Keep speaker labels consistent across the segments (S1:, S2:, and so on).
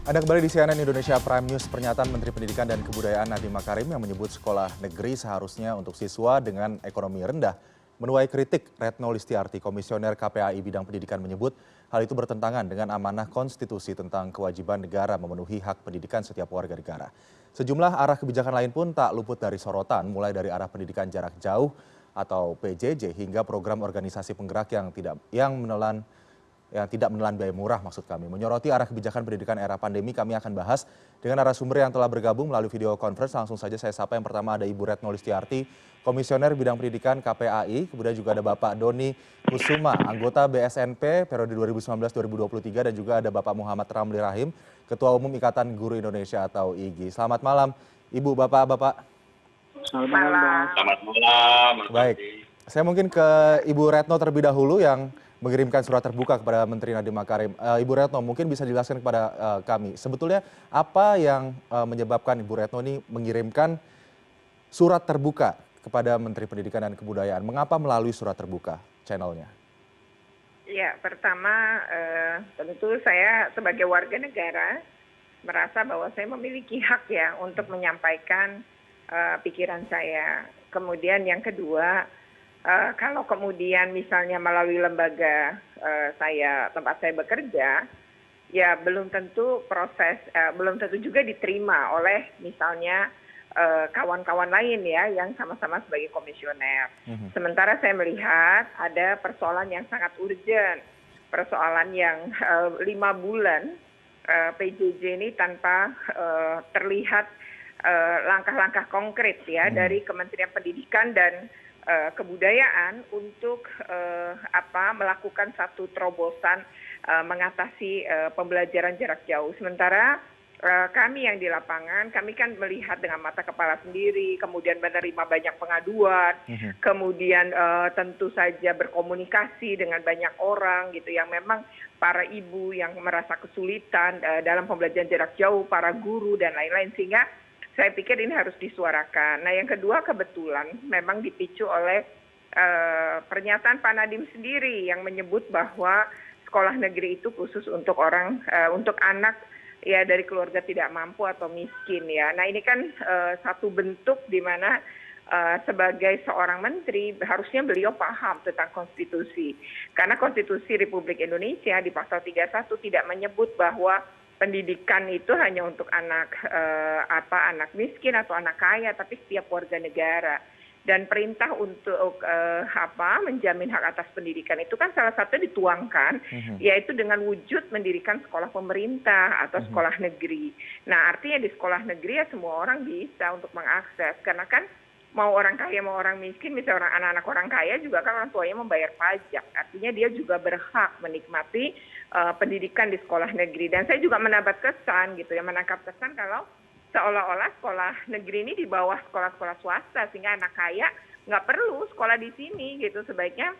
S1: Anda kembali di CNN Indonesia Prime News. Pernyataan Menteri Pendidikan dan Kebudayaan Nadiem Makarim yang menyebut sekolah negeri seharusnya untuk siswa dengan ekonomi rendah menuai kritik. Retno Listiarti, Komisioner KPAI bidang pendidikan menyebut hal itu bertentangan dengan amanah konstitusi tentang kewajiban negara memenuhi hak pendidikan setiap warga negara. Sejumlah arah kebijakan lain pun tak luput dari sorotan, mulai dari arah pendidikan jarak jauh atau PJJ hingga program organisasi penggerak yang tidak menelan biaya murah maksud kami. Menyoroti arah kebijakan pendidikan era pandemi, kami akan bahas dengan narasumber yang telah bergabung melalui video conference. Langsung saja saya sapa. Yang pertama ada Ibu Retno Listiarti, Komisioner Bidang Pendidikan KPAI. Kemudian juga ada Bapak Doni Kusuma, anggota BSNP periode 2019-2023. Dan juga ada Bapak Muhammad Ramli Rahim, Ketua Umum Ikatan Guru Indonesia atau IGI. Selamat malam, Ibu, Bapak-Bapak.
S2: Selamat malam.
S3: Selamat malam.
S1: Baik, saya mungkin ke Ibu Retno terlebih dahulu yang mengirimkan surat terbuka kepada Menteri Nadiem Makarim. Ibu Retno, mungkin bisa dijelaskan kepada kami, sebetulnya apa yang menyebabkan Ibu Retno ini mengirimkan surat terbuka kepada Menteri Pendidikan dan Kebudayaan? Mengapa melalui surat terbuka channelnya?
S2: Ya, pertama tentu saya sebagai warga negara merasa bahwa saya memiliki hak ya untuk menyampaikan pikiran saya. Kemudian yang kedua, kalau kemudian misalnya melalui lembaga tempat saya bekerja, ya belum tentu belum tentu juga diterima oleh misalnya kawan-kawan lain ya yang sama-sama sebagai komisioner. Sementara saya melihat ada persoalan yang sangat urgent, persoalan yang 5 bulan PJJ ini tanpa terlihat langkah-langkah konkret ya dari Kementerian Pendidikan dan Kebudayaan untuk melakukan satu terobosan mengatasi pembelajaran jarak jauh. Sementara kami yang di lapangan, kami kan melihat dengan mata kepala sendiri, kemudian menerima banyak pengaduan, kemudian tentu saja berkomunikasi dengan banyak orang gitu yang memang para ibu yang merasa kesulitan dalam pembelajaran jarak jauh, para guru dan lain-lain, sehingga saya pikir ini harus disuarakan. Nah, yang kedua kebetulan memang dipicu oleh pernyataan Pak Nadiem sendiri yang menyebut bahwa sekolah negeri itu khusus untuk anak ya dari keluarga tidak mampu atau miskin ya. Nah, ini kan satu bentuk di mana sebagai seorang menteri harusnya beliau paham tentang konstitusi. Karena Konstitusi Republik Indonesia di pasal 31 tidak menyebut bahwa pendidikan itu hanya untuk anak miskin atau anak kaya, tapi setiap warga negara. Dan perintah untuk menjamin hak atas pendidikan itu kan salah satu dituangkan, yaitu dengan wujud mendirikan sekolah pemerintah atau sekolah negeri. Nah, artinya di sekolah negeri ya semua orang bisa untuk mengakses, karena kan mau orang kaya mau orang miskin, misalnya anak-anak orang kaya juga kan orang tuanya membayar pajak, artinya dia juga berhak menikmati pendidikan di sekolah negeri. Dan saya juga mendapat kesan gitu ya, menangkap kesan kalau seolah-olah sekolah negeri ini di bawah sekolah-sekolah swasta, sehingga anak kaya nggak perlu sekolah di sini gitu, sebaiknya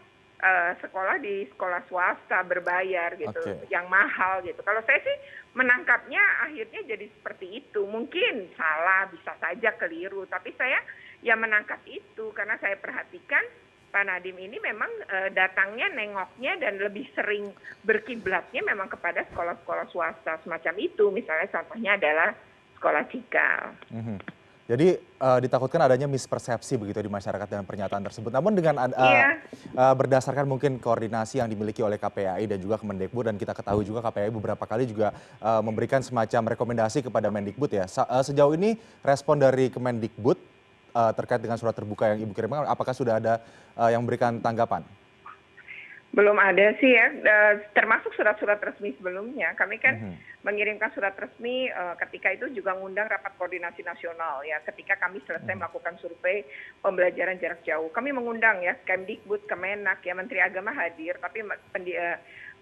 S2: sekolah di sekolah swasta berbayar gitu, yang mahal gitu. Kalau saya sih menangkapnya akhirnya jadi seperti itu. Mungkin salah, bisa saja keliru, tapi saya ya menangkap itu karena saya perhatikan Pak Nadiem ini memang datangnya, nengoknya dan lebih sering berkiblatnya memang kepada sekolah-sekolah swasta semacam itu. Misalnya contohnya adalah sekolah Cikal.
S1: Jadi ditakutkan adanya mispersepsi begitu di masyarakat dengan pernyataan tersebut. Namun dengan berdasarkan mungkin koordinasi yang dimiliki oleh KPAI dan juga Kemendikbud, dan kita ketahui juga KPAI beberapa kali juga memberikan semacam rekomendasi kepada Mendikbud ya. Sejauh ini respon dari Kemendikbud terkait dengan surat terbuka yang Ibu kirimkan, apakah sudah ada yang memberikan tanggapan?
S2: Belum ada sih ya, termasuk surat-surat resmi sebelumnya. Kami kan mengirimkan surat resmi ketika itu juga ngundang rapat koordinasi nasional ya, ketika kami selesai melakukan survei pembelajaran jarak jauh. Kami mengundang ya Kemdikbud, Kemenak ya, Menteri Agama hadir, tapi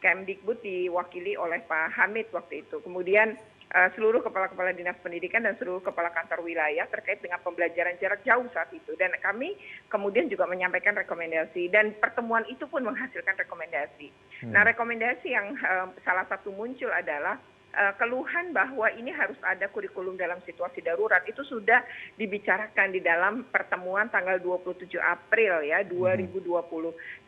S2: Kemdikbud diwakili oleh Pak Hamid waktu itu. Kemudian seluruh kepala-kepala dinas pendidikan dan seluruh kepala kantor wilayah terkait dengan pembelajaran jarak jauh saat itu. Dan kami kemudian juga menyampaikan rekomendasi, dan pertemuan itu pun menghasilkan rekomendasi. Nah, rekomendasi yang salah satu muncul adalah keluhan bahwa ini harus ada kurikulum dalam situasi darurat, itu sudah dibicarakan di dalam pertemuan tanggal 27 April ya 2020.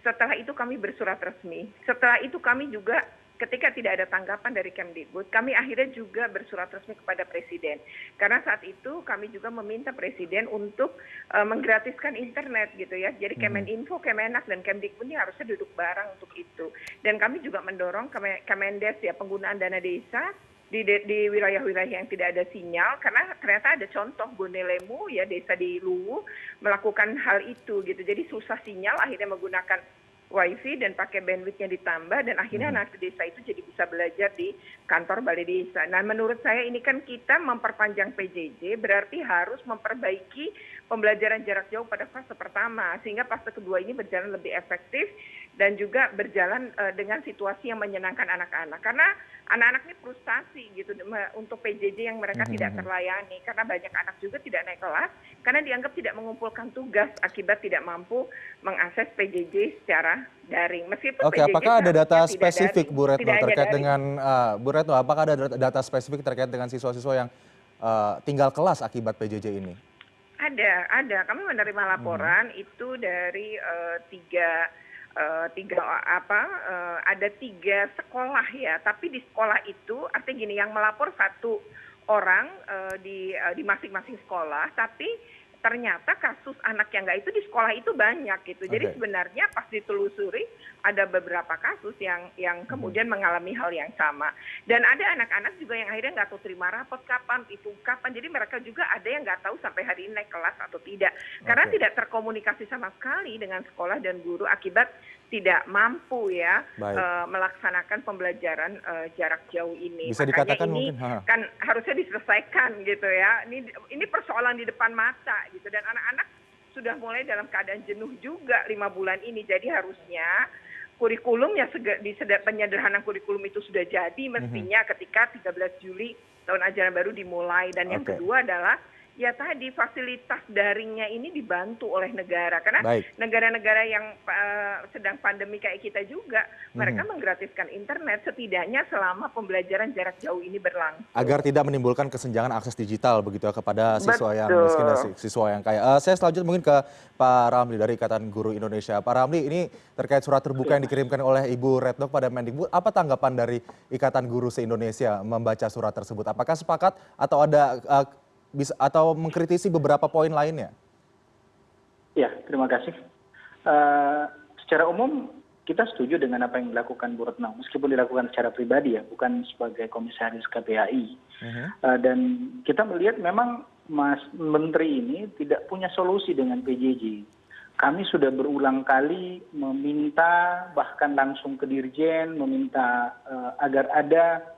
S2: Setelah itu kami bersurat resmi. Setelah itu kami juga ketika tidak ada tanggapan dari Kemdikbud, kami akhirnya juga bersurat resmi kepada Presiden. Karena saat itu kami juga meminta Presiden untuk menggratiskan internet gitu ya. Jadi Kemeninfo, Kemenak, dan Kemdikbud ini harusnya duduk bareng untuk itu. Dan kami juga mendorong Kemendes ya penggunaan dana desa di wilayah-wilayah yang tidak ada sinyal, karena ternyata ada contoh Bonelemu ya, desa di Luwu melakukan hal itu gitu. Jadi susah sinyal, akhirnya menggunakan wifi dan pakai bandwidthnya ditambah, dan akhirnya anak desa itu jadi bisa belajar di kantor balai desa. Nah, menurut saya ini kan kita memperpanjang PJJ berarti harus memperbaiki pembelajaran jarak jauh pada fase pertama, sehingga fase kedua ini berjalan lebih efektif dan juga berjalan dengan situasi yang menyenangkan anak-anak. Karena anak-anak ini frustasi gitu untuk PJJ yang mereka tidak terlayani, karena banyak anak juga tidak naik kelas karena dianggap tidak mengumpulkan tugas akibat tidak mampu mengakses PJJ secara daring. Meskipun
S1: Oke,
S2: PJJ
S1: apakah ada data
S2: seharusnya tidak
S1: spesifik
S2: daring,
S1: Bu Retno
S2: tidak hanya
S1: terkait
S2: daring.
S1: dengan Bu Retno, apakah ada data spesifik terkait dengan siswa-siswa yang tinggal kelas akibat PJJ ini?
S2: Ada. Kami menerima laporan itu dari ada tiga sekolah ya. Tapi di sekolah itu artinya gini, yang melapor satu orang di masing-masing sekolah, tapi ternyata kasus anak yang nggak itu di sekolah itu banyak gitu. Jadi sebenarnya pas ditelusuri ada beberapa kasus yang kemudian mengalami hal yang sama. Dan ada anak-anak juga yang akhirnya nggak tahu terima rapot kapan, itu kapan. Jadi mereka juga ada yang nggak tahu sampai hari ini naik kelas atau tidak. Karena tidak terkomunikasi sama sekali dengan sekolah dan guru akibat tidak mampu ya melaksanakan pembelajaran jarak jauh ini.
S1: Bisa
S2: Makanya
S1: dikatakan
S2: ini
S1: mungkin,
S2: kan harusnya diselesaikan gitu ya. Ini persoalan di depan mata gitu, dan anak-anak sudah mulai dalam keadaan jenuh juga 5 bulan ini. Jadi harusnya kurikulumnya penyederhanaan kurikulum itu sudah jadi mestinya ketika 13 Juli tahun ajaran baru dimulai. Dan yang kedua adalah ya tadi fasilitas daringnya ini dibantu oleh negara, karena negara-negara yang sedang pandemi kayak kita juga mereka menggratiskan internet setidaknya selama pembelajaran jarak jauh ini berlangsung.
S1: Agar tidak menimbulkan kesenjangan akses digital begitu ya kepada siswa yang miskin dan siswa yang kaya. Saya selanjutnya mungkin ke Pak Ramli dari Ikatan Guru Indonesia. Pak Ramli, ini terkait surat terbuka yang dikirimkan oleh Ibu Retno pada Mendikbud, apa tanggapan dari Ikatan Guru se-Indonesia membaca surat tersebut? Apakah sepakat atau ada atau mengkritisi beberapa poin lainnya?
S3: Ya, terima kasih. Secara umum kita setuju dengan apa yang dilakukan Bu Retno, meskipun dilakukan secara pribadi ya, bukan sebagai komisaris KPAI. Dan kita melihat memang Mas Menteri ini tidak punya solusi dengan PJJ. Kami sudah berulang kali meminta, bahkan langsung ke Dirjen, meminta agar ada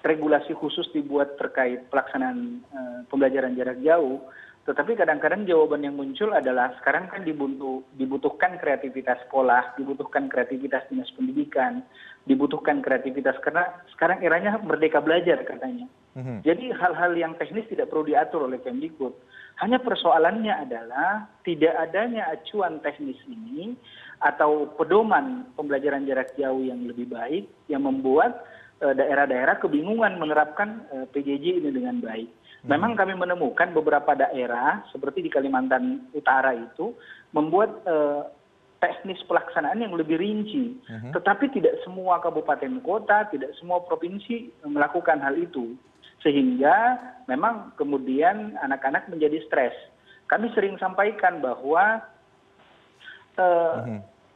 S3: regulasi khusus dibuat terkait pelaksanaan pembelajaran jarak jauh, tetapi kadang-kadang jawaban yang muncul adalah sekarang kan dibutuhkan kreativitas sekolah, dibutuhkan kreativitas dinas pendidikan, dibutuhkan kreativitas karena sekarang eranya merdeka belajar katanya. Jadi hal-hal yang teknis tidak perlu diatur oleh Kemdikbud. Hanya persoalannya adalah tidak adanya acuan teknis ini atau pedoman pembelajaran jarak jauh yang lebih baik yang membuat daerah-daerah kebingungan menerapkan PJJ ini dengan baik. Memang kami menemukan beberapa daerah seperti di Kalimantan Utara itu membuat teknis pelaksanaan yang lebih rinci. Tetapi tidak semua kabupaten kota, tidak semua provinsi melakukan hal itu. Sehingga memang kemudian anak-anak menjadi stres. Kami sering sampaikan bahwa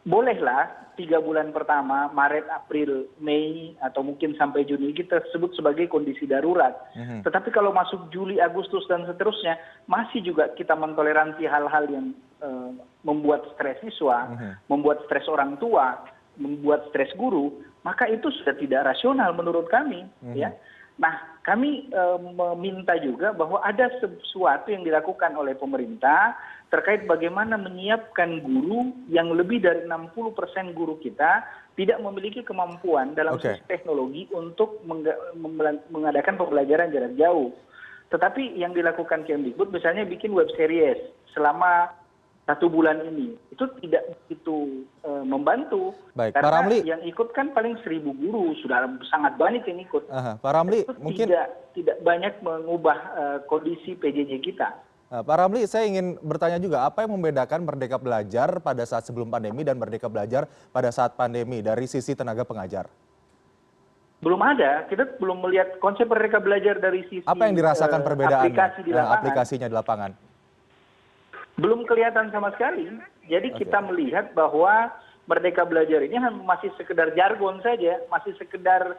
S3: bolehlah 3 bulan pertama, Maret, April, Mei, atau mungkin sampai Juni kita sebut sebagai kondisi darurat. Tetapi kalau masuk Juli, Agustus, dan seterusnya, masih juga kita mentoleransi hal-hal yang membuat stres siswa, membuat stres orang tua, membuat stres guru, maka itu sudah tidak rasional menurut kami. Ya. Nah, kami meminta juga bahwa ada sesuatu yang dilakukan oleh pemerintah terkait bagaimana menyiapkan guru yang lebih dari 60% guru kita tidak memiliki kemampuan dalam sisi teknologi untuk mengadakan pembelajaran jarak jauh. Tetapi yang dilakukan Kemdikbud misalnya bikin web series selama 1 bulan ini, itu tidak begitu membantu.
S1: Baik,
S3: karena
S1: Pak Ramli,
S3: yang ikut kan paling 1.000 guru, sudah sangat banyak yang ikut.
S1: Pak Ramli,
S3: itu
S1: mungkin
S3: tidak banyak mengubah kondisi PJJ kita.
S1: Pak Ramli, saya ingin bertanya juga, apa yang membedakan Merdeka Belajar pada saat sebelum pandemi dan Merdeka Belajar pada saat pandemi dari sisi tenaga pengajar?
S3: Belum ada, kita belum melihat konsep Merdeka Belajar dari sisi
S1: Apa yang dirasakan perbedaannya,
S3: aplikasi di lapangan.
S1: aplikasinya di lapangan?
S3: Belum kelihatan sama sekali. Jadi
S1: Oke.
S3: kita melihat bahwa Merdeka Belajar ini masih sekedar jargon saja, masih sekedar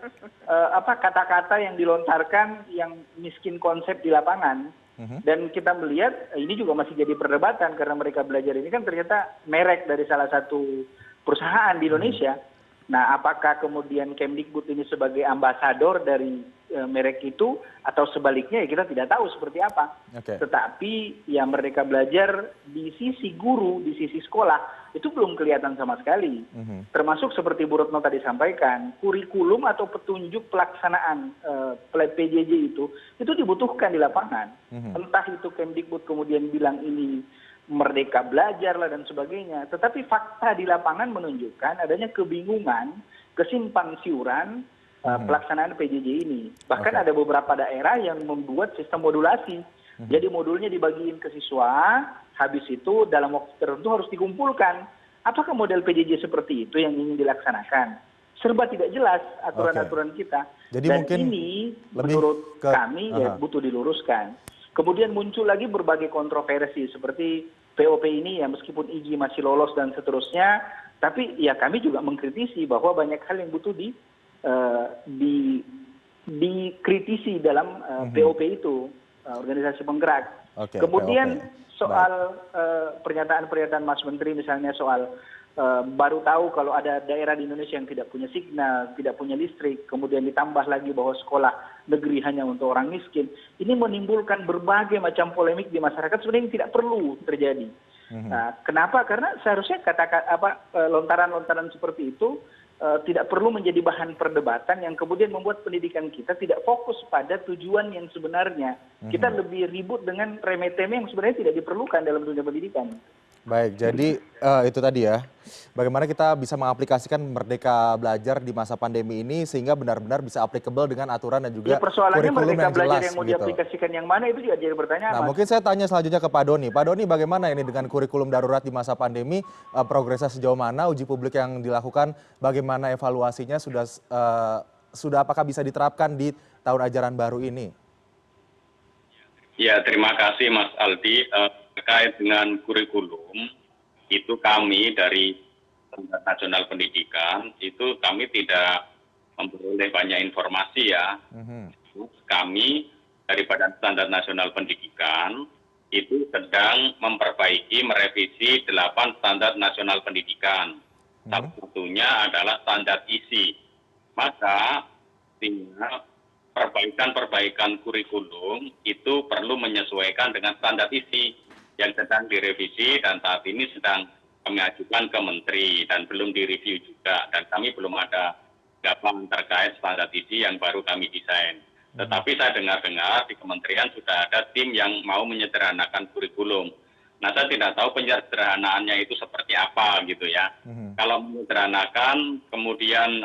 S3: kata-kata yang dilontarkan yang miskin konsep di lapangan. Dan kita melihat ini juga masih jadi perdebatan karena Merdeka Belajar ini kan ternyata merek dari salah satu perusahaan di Indonesia. Nah, apakah kemudian Kemdikbud ini sebagai ambasador dari merek itu atau sebaliknya ya kita tidak tahu seperti apa.
S1: Oke.
S3: Tetapi ya Merdeka Belajar di sisi guru, di sisi sekolah itu belum kelihatan sama sekali. Termasuk seperti Bu Retno tadi sampaikan, kurikulum atau petunjuk pelaksanaan PJJ itu dibutuhkan di lapangan. Entah itu Kemdikbud kemudian bilang ini Merdeka Belajar lah dan sebagainya. Tetapi fakta di lapangan menunjukkan adanya kebingungan, kesimpang siuran pelaksanaan PJJ ini. Bahkan ada beberapa daerah yang membuat sistem modulasi. Jadi modulnya dibagiin ke siswa, habis itu dalam waktu tertentu harus dikumpulkan. Apakah model PJJ seperti itu yang ingin dilaksanakan? Serba tidak jelas aturan-aturan kita.
S1: Jadi
S3: dan
S1: mungkin
S3: ini menurut kami ya butuh diluruskan. Kemudian muncul lagi berbagai kontroversi seperti POP ini ya meskipun IGI masih lolos dan seterusnya, tapi ya kami juga mengkritisi bahwa banyak hal yang butuh dikritisi dalam POP itu, organisasi penggerak. Kemudian soal pernyataan-pernyataan Mas Menteri misalnya soal baru tahu kalau ada daerah di Indonesia yang tidak punya signal, tidak punya listrik, kemudian ditambah lagi bahwa sekolah negeri hanya untuk orang miskin. Ini menimbulkan berbagai macam polemik di masyarakat sebenarnya yang tidak perlu terjadi. Nah, kenapa? Karena seharusnya lontaran-lontaran seperti itu tidak perlu menjadi bahan perdebatan yang kemudian membuat pendidikan kita tidak fokus pada tujuan yang sebenarnya. Kita lebih ribut dengan remeh-temeh yang sebenarnya tidak diperlukan dalam dunia pendidikan.
S1: Baik, jadi itu tadi ya, bagaimana kita bisa mengaplikasikan Merdeka Belajar di masa pandemi ini sehingga benar-benar bisa applicable dengan aturan dan juga
S3: persoalannya
S1: kurikulum
S3: Merdeka
S1: yang
S3: Belajar
S1: jelas
S3: yang mau
S1: gitu.
S3: diaplikasikan yang mana itu juga jadi pertanyaan.
S1: Nah, mungkin saya tanya selanjutnya ke Pak Doni. Pak Doni, bagaimana ini dengan kurikulum darurat di masa pandemi, progresnya sejauh mana, uji publik yang dilakukan, bagaimana evaluasinya, sudah apakah bisa diterapkan di tahun ajaran baru ini?
S4: Ya, terima kasih Mas Aldi. Terkait dengan kurikulum, itu kami dari Standar Nasional Pendidikan, itu kami tidak memperoleh banyak informasi ya. Kami dari Badan Standar Nasional Pendidikan, itu sedang memperbaiki, merevisi 8 Standar Nasional Pendidikan. Salah satunya adalah standar isi. Maka, perbaikan kurikulum itu perlu menyesuaikan dengan standar isi yang sedang direvisi dan saat ini sedang kami ajukan ke Menteri dan belum direview juga dan kami belum ada tanggapan terkait standar isi yang baru kami desain. Tetapi saya dengar-dengar di kementerian sudah ada tim yang mau menyederhanakan kurikulum. Nah, saya tidak tahu penyederhanaannya itu seperti apa gitu ya. Kalau menyederhanakan kemudian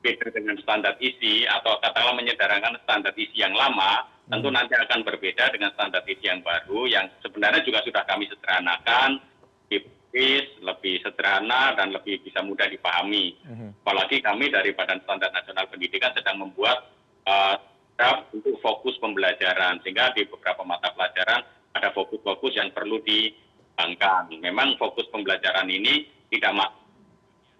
S4: beda dengan standar isi atau katakanlah menyederhanakan standar isi yang lama, tentu nanti akan berbeda dengan standar isi yang baru yang sebenarnya juga sudah kami sederhanakan, lebih sederhana dan lebih bisa mudah dipahami. Apalagi kami dari Badan Standar Nasional Pendidikan sedang membuat draft untuk fokus pembelajaran sehingga di beberapa mata pelajaran ada fokus-fokus yang perlu dikembangkan. Memang fokus pembelajaran ini tidak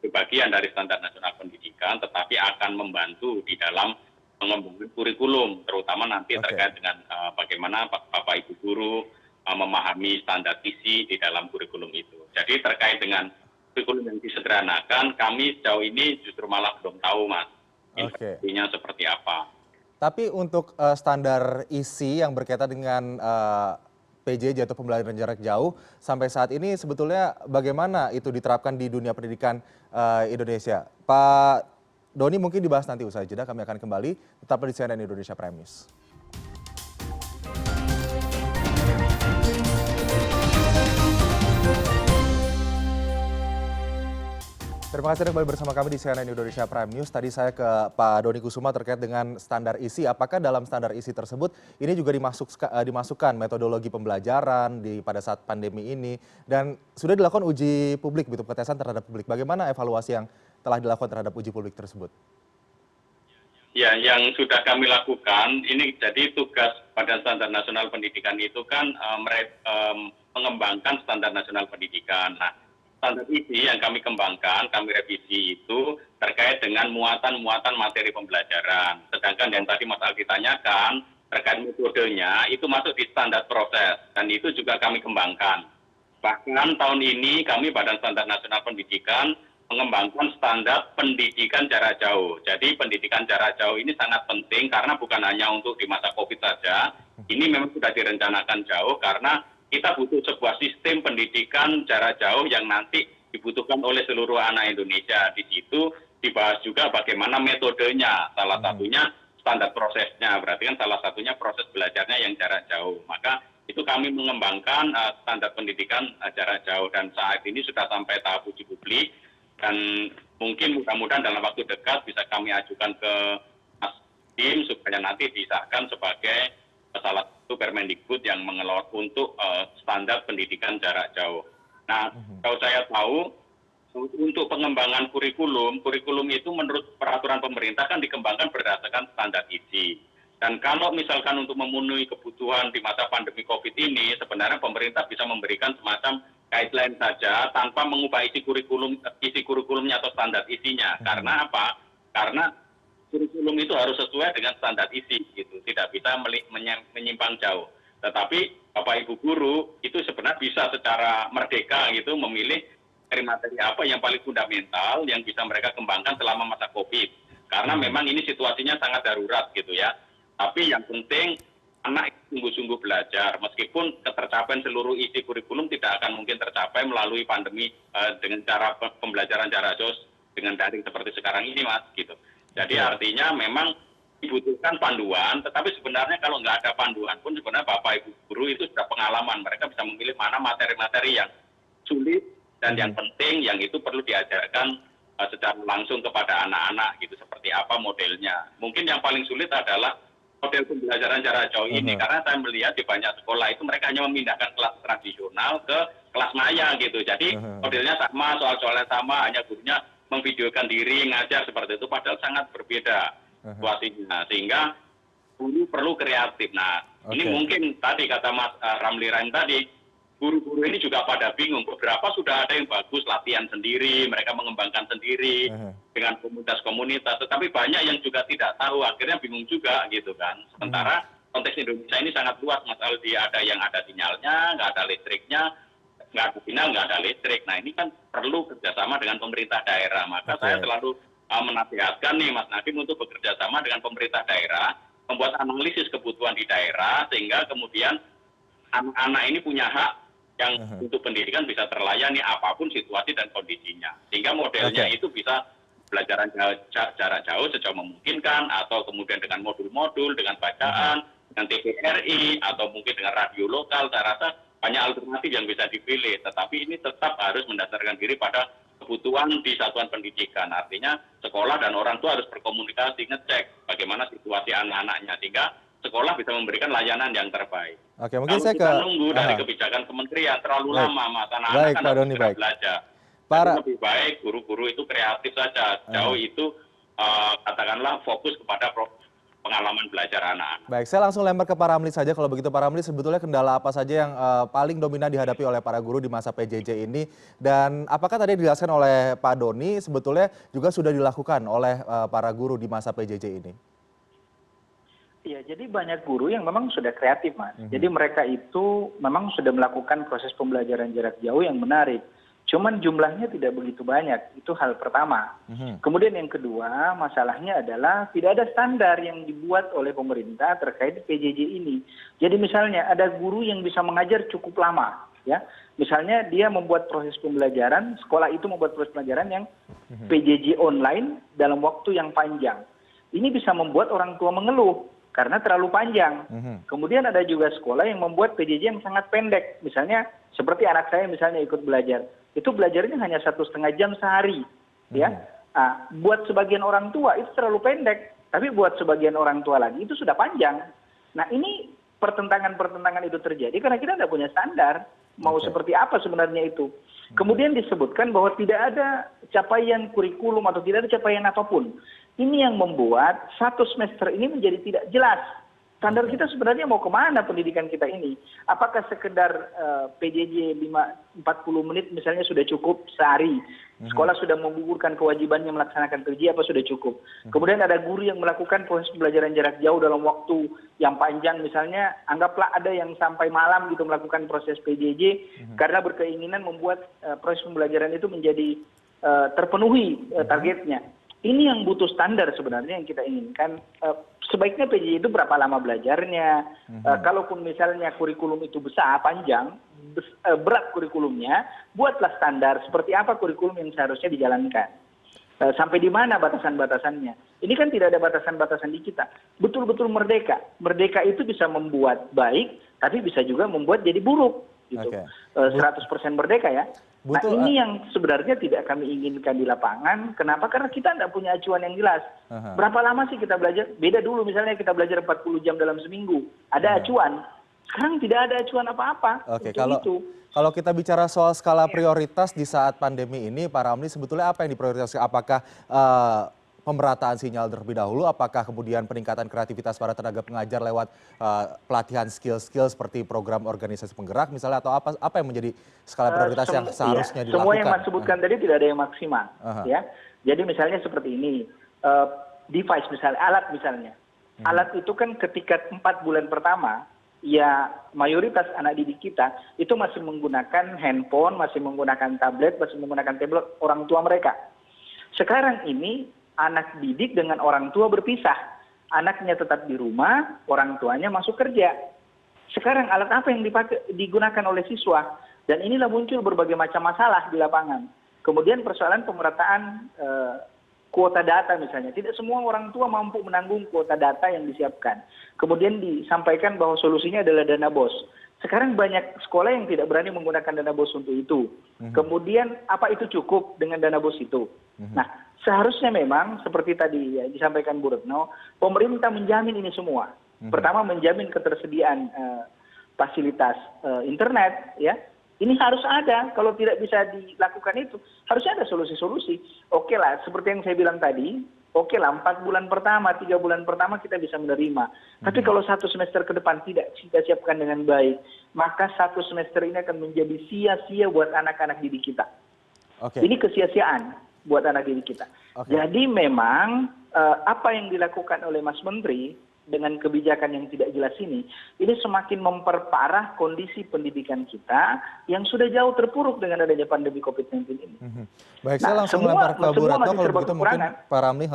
S4: bagian dari Standar Nasional Pendidikan, tetapi akan membantu di dalam mengembangkan kurikulum, terutama nanti terkait dengan bagaimana Bapak Ibu guru memahami standar isi di dalam kurikulum itu. Jadi terkait dengan kurikulum yang disederhanakan, kami sejauh ini justru malah belum tahu, Mas, informasinya seperti apa.
S1: Tapi untuk standar isi yang berkaitan dengan PJJ atau pembelajaran jarak jauh, sampai saat ini sebetulnya bagaimana itu diterapkan di dunia pendidikan Indonesia? Pak Doni mungkin dibahas nanti usai jeda, kami akan kembali tetap di CNN Indonesia Prime News. Terima kasih kembali bersama kami di CNN Indonesia Prime News. Tadi saya ke Pak Doni Kusuma terkait dengan standar isi. Apakah dalam standar isi tersebut ini juga dimasukkan metodologi pembelajaran pada saat pandemi ini dan sudah dilakukan uji publik, pengetesan terhadap publik. Bagaimana evaluasi yang telah dilakukan terhadap uji publik tersebut?
S4: Ya, yang sudah kami lakukan, ini jadi tugas Badan Standar Nasional Pendidikan itu kan mengembangkan standar nasional pendidikan. Nah, standar isi yang kami kembangkan, kami revisi itu terkait dengan muatan-muatan materi pembelajaran. Sedangkan yang tadi Mas Aldi tanyakan, terkait metodenya, itu masuk di standar proses, dan itu juga kami kembangkan. Bahkan tahun ini kami Badan Standar Nasional Pendidikan mengembangkan standar pendidikan jarak jauh. Jadi pendidikan jarak jauh ini sangat penting karena bukan hanya untuk di masa COVID saja, ini memang sudah direncanakan jauh karena kita butuh sebuah sistem pendidikan jarak jauh yang nanti dibutuhkan oleh seluruh anak Indonesia. Di situ dibahas juga bagaimana metodenya, salah satunya standar prosesnya, berarti kan salah satunya proses belajarnya yang jarak jauh. Maka itu kami mengembangkan standar pendidikan jarak jauh dan saat ini sudah sampai tahap uji publik dan mungkin mudah-mudahan dalam waktu dekat bisa kami ajukan ke Mas Tim supaya nanti disahkan sebagai salah satu Permendikbud yang mengelola untuk standar pendidikan jarak jauh. Nah, kalau saya tahu untuk pengembangan kurikulum itu menurut peraturan pemerintah kan dikembangkan berdasarkan standar isi. Dan kalau misalkan untuk memenuhi kebutuhan di masa pandemi COVID ini, sebenarnya pemerintah bisa memberikan semacam guideline saja tanpa mengubah isi kurikulumnya atau standar isinya. Karena apa? Karena kurikulum itu harus sesuai dengan standar isi, gitu. Tidak bisa menyimpang jauh. Tetapi Bapak Ibu guru itu sebenarnya bisa secara merdeka gitu memilih materi apa yang paling fundamental yang bisa mereka kembangkan selama masa COVID. Karena memang ini situasinya sangat darurat gitu ya. Tapi yang penting anak sungguh-sungguh belajar. Meskipun ketercapaian seluruh isi kurikulum tidak akan mungkin tercapai melalui pandemi dengan cara pembelajaran jarak jauh dengan daring seperti sekarang ini, Mas, gitu. Jadi artinya memang dibutuhkan panduan, tetapi sebenarnya kalau nggak ada panduan pun sebenarnya Bapak Ibu guru itu sudah pengalaman. Mereka bisa memilih mana materi-materi yang sulit dan yang penting yang itu perlu diajarkan secara langsung kepada anak-anak gitu, seperti apa modelnya. Mungkin yang paling sulit adalah model pembelajaran jarak jauh ini, karena saya melihat di banyak sekolah itu mereka hanya memindahkan kelas tradisional ke kelas maya gitu. Jadi modelnya sama, soal-soalnya sama, hanya gurunya memvideokan diri, ngajar seperti itu, padahal sangat berbeda situasinya. Sehingga guru perlu kreatif. Nah, ini mungkin tadi kata Mas Ramli Rahim tadi, guru-guru ini juga pada bingung. Beberapa sudah ada yang bagus, latihan sendiri, mereka mengembangkan sendiri dengan komunitas-komunitas. Tetapi banyak yang juga tidak tahu, akhirnya bingung juga gitu kan. Sementara konteks Indonesia ini sangat luas, Mas Aldi. Ada yang ada sinyalnya, nggak ada listriknya, nggak ada sinyal, nggak ada listrik. Nah ini kan perlu kerjasama dengan pemerintah daerah. Maka saya selalu menasihatkan nih Mas Nadiem untuk bekerja sama dengan pemerintah daerah, membuat analisis kebutuhan di daerah, sehingga kemudian anak-anak ini punya hak yang untuk pendidikan bisa terlayani apapun situasi dan kondisinya. Sehingga modelnya itu bisa pelajaran jarak jauh sejauh memungkinkan, atau kemudian dengan modul-modul, dengan bacaan, dengan TVRI, atau mungkin dengan radio lokal. Saya rasa banyak alternatif yang bisa dipilih, tetapi ini tetap harus mendasarkan diri pada kebutuhan di satuan pendidikan. Artinya sekolah dan orang tua harus berkomunikasi, ngecek bagaimana situasi anak-anaknya, sehingga sekolah bisa memberikan layanan yang terbaik.
S1: Oke, mungkin
S4: kalau
S1: saya
S4: kita nunggu dari kebijakan kementerian terlalu lama, Mas, anak-anak kan harus segera belajar. Jadi lebih baik guru-guru itu kreatif saja. Jauh itu katakanlah fokus kepada pengalaman belajar anak-anak.
S1: Baik, saya langsung lempar ke Pak Ramli saja. Kalau begitu Pak Ramli, sebetulnya kendala apa saja yang paling dominan dihadapi oleh para guru di masa PJJ ini? Dan apakah tadi dijelaskan oleh Pak Doni sebetulnya juga sudah dilakukan oleh para guru di masa PJJ ini?
S3: Iya, jadi banyak guru yang memang sudah kreatif, Mas. Jadi mereka itu memang sudah melakukan proses pembelajaran jarak jauh yang menarik. Cuman jumlahnya tidak begitu banyak, itu hal pertama. Kemudian yang kedua, masalahnya adalah tidak ada standar yang dibuat oleh pemerintah terkait PJJ ini. Jadi misalnya ada guru yang bisa mengajar cukup lama, ya. Misalnya dia membuat proses pembelajaran, sekolah itu membuat proses pembelajaran yang PJJ online dalam waktu yang panjang. Ini bisa membuat orang tua mengeluh karena terlalu panjang. Kemudian ada juga sekolah yang membuat PJJ yang sangat pendek. Misalnya seperti anak saya misalnya ikut belajar. Itu belajarnya hanya 1,5 jam sehari. Ya. Nah, buat sebagian orang tua itu terlalu pendek. Tapi buat sebagian orang tua lagi itu sudah panjang. Nah ini pertentangan-pertentangan itu terjadi karena kita tidak punya standar. Mau seperti apa sebenarnya itu. Kemudian disebutkan bahwa tidak ada capaian kurikulum atau tidak ada capaian apapun. Ini yang membuat satu semester ini menjadi tidak jelas. Standar kita sebenarnya mau kemana pendidikan kita ini? Apakah sekedar PJJ 40 menit misalnya sudah cukup sehari? Sekolah sudah menggugurkan kewajibannya melaksanakan PJJ apa sudah cukup? Kemudian ada guru yang melakukan proses pembelajaran jarak jauh dalam waktu yang panjang misalnya, anggaplah ada yang sampai malam gitu melakukan proses PJJ karena berkeinginan membuat proses pembelajaran itu menjadi terpenuhi targetnya. Ini yang butuh standar sebenarnya yang kita inginkan. Sebaiknya PJJ itu berapa lama belajarnya. Kalaupun misalnya kurikulum itu besar, panjang, berat kurikulumnya, buatlah standar seperti apa kurikulum yang seharusnya dijalankan. Sampai di mana batasan-batasannya. Ini kan tidak ada batasan-batasan di kita. Betul-betul merdeka. Merdeka itu bisa membuat baik, tapi bisa juga membuat jadi buruk. Gitu. 100% merdeka ya. Nah ini yang sebenarnya tidak kami inginkan di lapangan. Kenapa? Karena kita tidak punya acuan yang jelas. Berapa lama sih kita belajar? Beda dulu misalnya kita belajar 40 jam dalam seminggu. Ada acuan. Sekarang tidak ada acuan apa-apa.
S1: Oke, kalau kita bicara soal skala prioritas di saat pandemi ini, Pak Ramli, sebetulnya apa yang diprioritaskan? Apakah pemerataan sinyal terlebih dahulu, apakah kemudian peningkatan kreativitas para tenaga pengajar lewat pelatihan skill-skill seperti program organisasi penggerak misalnya, atau apa yang menjadi skala prioritas yang seharusnya dilakukan?
S3: Semua yang Mas sebutkan tadi tidak ada yang maksimal. Ya. Jadi misalnya seperti ini, device misalnya, alat misalnya. Alat itu kan ketika 4 bulan pertama, ya mayoritas anak didik kita itu masih menggunakan handphone, masih menggunakan tablet, masih menggunakan tablet orang tua mereka. Sekarang ini anak didik dengan orang tua berpisah. Anaknya tetap di rumah, orang tuanya masuk kerja. Sekarang alat apa yang digunakan oleh siswa? Dan inilah muncul berbagai macam masalah di lapangan. Kemudian persoalan pemerataan kuota data misalnya. Tidak semua orang tua mampu menanggung kuota data yang disiapkan. Kemudian disampaikan bahwa solusinya adalah dana BOS. Sekarang banyak sekolah yang tidak berani menggunakan dana BOS untuk itu. Kemudian apa itu cukup dengan dana BOS itu? Nah, seharusnya memang seperti tadi ya, disampaikan Bu Retno, pemerintah menjamin ini semua. Pertama menjamin ketersediaan fasilitas internet, ya. Ini harus ada. Kalau tidak bisa dilakukan itu, harusnya ada solusi-solusi. Oke lah, seperti yang saya bilang tadi, oke lah 4 bulan pertama, 3 bulan pertama kita bisa menerima. Tapi kalau 1 semester ke depan tidak kita siapkan dengan baik, maka 1 semester ini akan menjadi sia-sia buat anak-anak didik kita. Ini kesia-siaan buat anak didik kita. Jadi memang apa yang dilakukan oleh Mas Menteri dengan kebijakan yang tidak jelas ini semakin memperparah kondisi pendidikan kita yang sudah jauh terpuruk dengan adanya pandemi COVID-19 ini.
S1: Baik, saya langsung lempar ke Bu Retno kalau begitu mungkin Pak Ramli.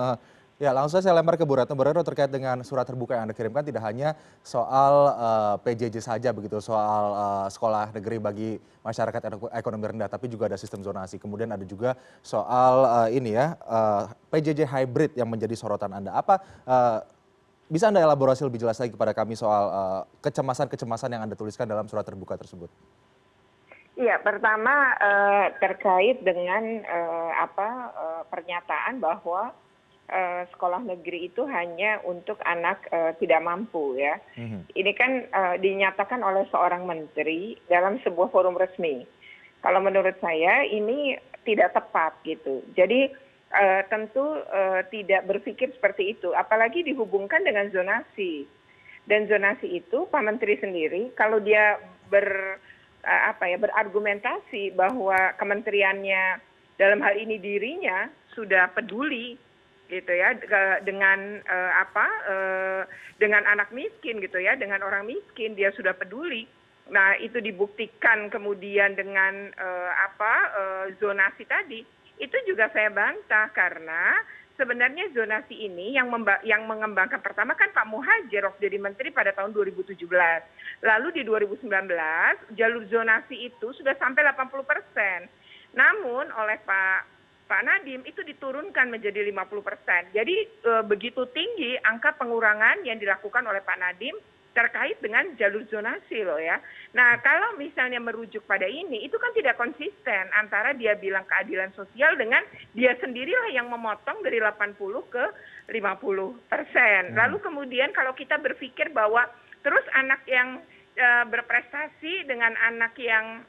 S1: Ya, langsung saya lempar ke Bu Retno. Bu Retno, terkait dengan surat terbuka yang Anda kirimkan tidak hanya soal PJJ saja begitu, soal sekolah negeri bagi masyarakat ekonomi rendah, tapi juga ada sistem zonasi. Kemudian ada juga soal PJJ hybrid yang menjadi sorotan Anda. Bisa Anda elaborasi lebih jelas lagi kepada kami soal kecemasan-kecemasan yang Anda tuliskan dalam surat terbuka tersebut?
S2: Iya, pertama terkait dengan pernyataan bahwa sekolah negeri itu hanya untuk anak tidak mampu ya. Ini kan dinyatakan oleh seorang menteri dalam sebuah forum resmi. Kalau menurut saya ini tidak tepat gitu. Jadi tentu tidak berpikir seperti itu, apalagi dihubungkan dengan zonasi. Dan zonasi itu Pak Menteri sendiri kalau dia berargumentasi bahwa kementeriannya dalam hal ini dirinya sudah peduli gitu ya dengan dengan anak miskin gitu ya, dengan orang miskin dia sudah peduli. Nah, itu dibuktikan kemudian dengan zonasi tadi. Itu juga saya bantah karena sebenarnya zonasi ini yang mengembangkan pertama kan Pak Muhadjir waktu jadi menteri pada tahun 2017. Lalu di 2019 jalur zonasi itu sudah sampai 80%. Namun oleh Pak Nadiem itu diturunkan menjadi 50%. Jadi begitu tinggi angka pengurangan yang dilakukan oleh Pak Nadiem terkait dengan jalur zonasi loh ya. Nah, kalau misalnya merujuk pada ini, itu kan tidak konsisten antara dia bilang keadilan sosial dengan dia sendirilah yang memotong dari 80 ke 50%. Lalu kemudian kalau kita berpikir bahwa terus anak yang berprestasi dengan anak yang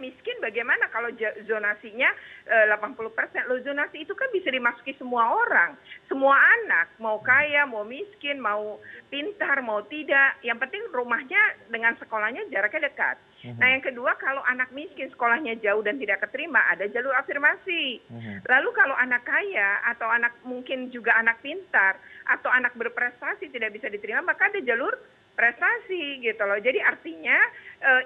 S2: miskin, bagaimana kalau zonasinya 80%? Loh, zonasi itu kan bisa dimasuki semua orang, semua anak, mau kaya, mau miskin, mau pintar, mau tidak. Yang penting rumahnya dengan sekolahnya jaraknya dekat. Nah, yang kedua, kalau anak miskin sekolahnya jauh dan tidak keterima, ada jalur afirmasi. Lalu kalau anak kaya atau anak mungkin juga anak pintar atau anak berprestasi tidak bisa diterima, maka ada jalur prestasi gitu loh. Jadi artinya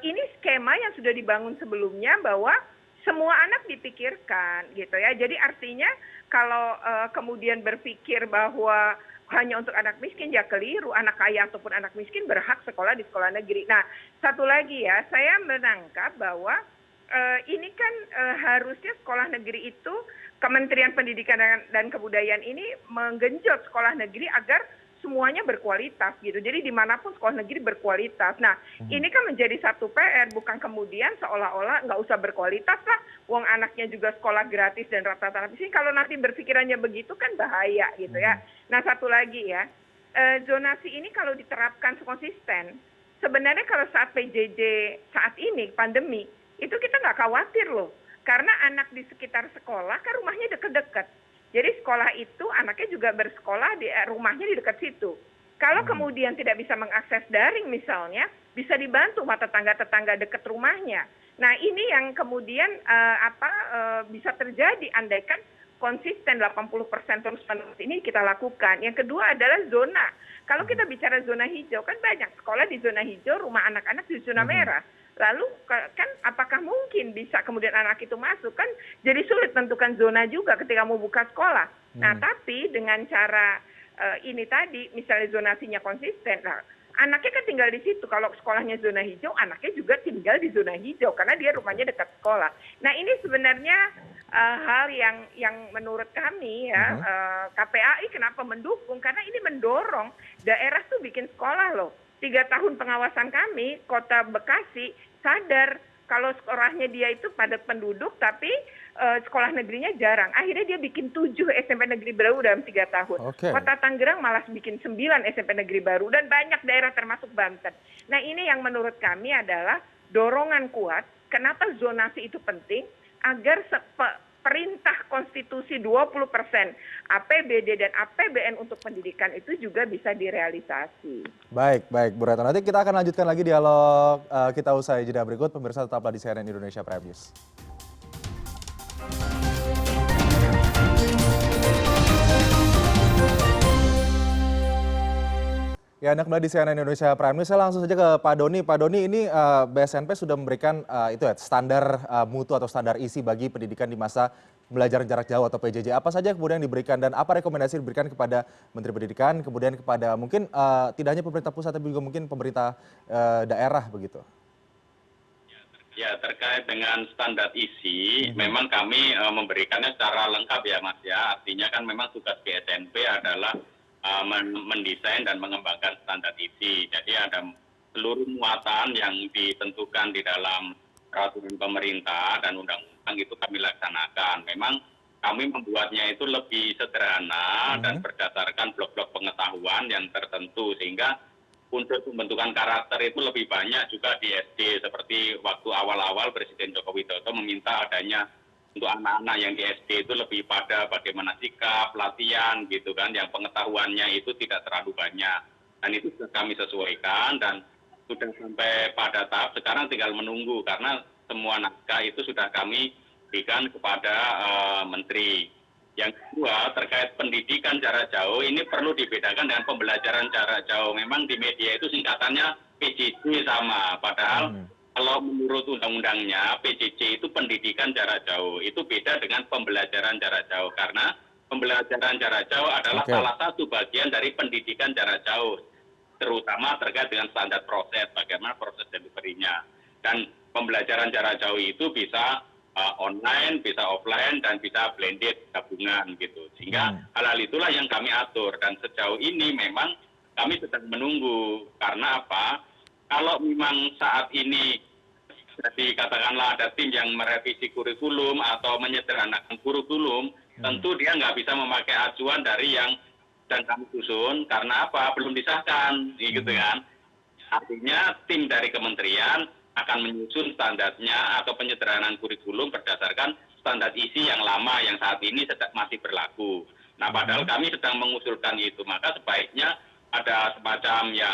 S2: ini skema yang sudah dibangun sebelumnya bahwa semua anak dipikirkan gitu ya. Jadi artinya kalau kemudian berpikir bahwa hanya untuk anak miskin, ya keliru. Anak kaya ataupun anak miskin berhak sekolah di sekolah negeri. Nah, satu lagi ya, saya menangkap bahwa ini kan harusnya sekolah negeri itu, Kementerian Pendidikan dan Kebudayaan ini menggenjot sekolah negeri agar semuanya berkualitas gitu. Jadi dimanapun sekolah negeri berkualitas. Nah, ini kan menjadi satu PR, bukan kemudian seolah-olah nggak usah berkualitas lah, wong anaknya juga sekolah gratis dan rata-rata di sini. Kalau nanti berpikirannya begitu kan bahaya gitu ya. Nah, satu lagi ya, zonasi ini kalau diterapkan konsisten, sebenarnya kalau saat PJJ saat ini pandemi itu kita nggak khawatir loh, karena anak di sekitar sekolah kan rumahnya deket-deket. Jadi sekolah itu anaknya juga bersekolah di rumahnya di dekat situ. Kalau kemudian tidak bisa mengakses daring misalnya, bisa dibantu sama tetangga-tetangga dekat rumahnya. Nah, ini yang kemudian bisa terjadi andaikan konsisten 80% terus-menerus ini kita lakukan. Yang kedua adalah zona. Kalau kita bicara zona hijau, kan banyak sekolah di zona hijau, rumah anak-anak di zona merah. Lalu kan apakah mungkin bisa kemudian anak itu masuk? Kan jadi sulit tentukan zona juga ketika mau buka sekolah. Nah, tapi dengan cara ini tadi, misalnya zonasinya konsisten, nah, anaknya kan tinggal di situ. Kalau sekolahnya zona hijau, anaknya juga tinggal di zona hijau karena dia rumahnya dekat sekolah. Nah, ini sebenarnya hal yang menurut kami ya, KPAI kenapa mendukung? Karena ini mendorong daerah tuh bikin sekolah loh. 3 tahun pengawasan kami, Kota Bekasi sadar kalau sekolahnya dia itu padat penduduk, tapi sekolah negerinya jarang. Akhirnya dia bikin 7 SMP negeri baru dalam 3 tahun. Kota Tangerang malah bikin 9 SMP negeri baru, dan banyak daerah termasuk Banten. Nah, ini yang menurut kami adalah dorongan kuat. Kenapa zonasi itu penting? Agar perintah konstitusi 20% APBD dan APBN untuk pendidikan itu juga bisa direalisasi.
S1: Baik, Bu Retno. Nanti kita akan lanjutkan lagi dialog kita usai jeda berikut. Pemirsa tetaplah di CNN Indonesia Prime News. Ya, Anda kembali di CNN Indonesia Prime News. Saya langsung saja ke Pak Doni. Pak Doni, ini BSNP sudah memberikan standar mutu atau standar isi bagi pendidikan di masa belajar jarak jauh atau PJJ. Apa saja kemudian diberikan dan apa rekomendasi diberikan kepada Menteri Pendidikan, kemudian kepada mungkin tidak hanya pemerintah pusat tapi juga mungkin pemerintah daerah begitu?
S4: Ya, terkait dengan standar isi, memang kami memberikannya secara lengkap ya Mas ya. Artinya kan memang tugas BSNP adalah mendesain dan mengembangkan standar isi. Jadi ada seluruh muatan yang ditentukan di dalam peraturan pemerintah dan undang-undang itu kami laksanakan. Memang kami membuatnya itu lebih sederhana dan berdasarkan blok-blok pengetahuan yang tertentu, sehingga untuk pembentukan karakter itu lebih banyak juga di SD. Seperti waktu awal-awal Presiden Joko Widodo meminta adanya untuk anak-anak yang di SD itu lebih pada bagaimana sikap, latihan gitu kan, yang pengetahuannya itu tidak terlalu banyak. Dan itu sudah kami sesuaikan dan sudah sampai pada tahap sekarang tinggal menunggu, karena semua naskah itu sudah kami berikan kepada Menteri. Yang kedua, terkait pendidikan jarak jauh, ini perlu dibedakan dengan pembelajaran jarak jauh. Memang di media itu singkatannya PJJ sama, padahal kalau menurut undang-undangnya, PJJ itu pendidikan jarak jauh. Itu beda dengan pembelajaran jarak jauh. Karena pembelajaran jarak jauh adalah salah satu bagian dari pendidikan jarak jauh. Terutama terkait dengan standar proses, bagaimana proses delivery-nya. Dan pembelajaran jarak jauh itu bisa online, bisa offline, dan bisa blended gabungan gitu. Sehingga hal-hal itulah yang kami atur. Dan sejauh ini memang kami sedang menunggu. Karena apa? Kalau memang saat ini jadi katakanlah ada tim yang merevisi kurikulum atau menyederhanakan kurikulum, tentu dia nggak bisa memakai acuan dari yang dan kami susun, karena apa? Belum disahkan, gitu kan. Artinya tim dari kementerian akan menyusun standarnya atau penyederhanaan kurikulum berdasarkan standar isi yang lama yang saat ini masih berlaku. Nah, padahal kami sedang mengusulkan itu, maka sebaiknya ada semacam ya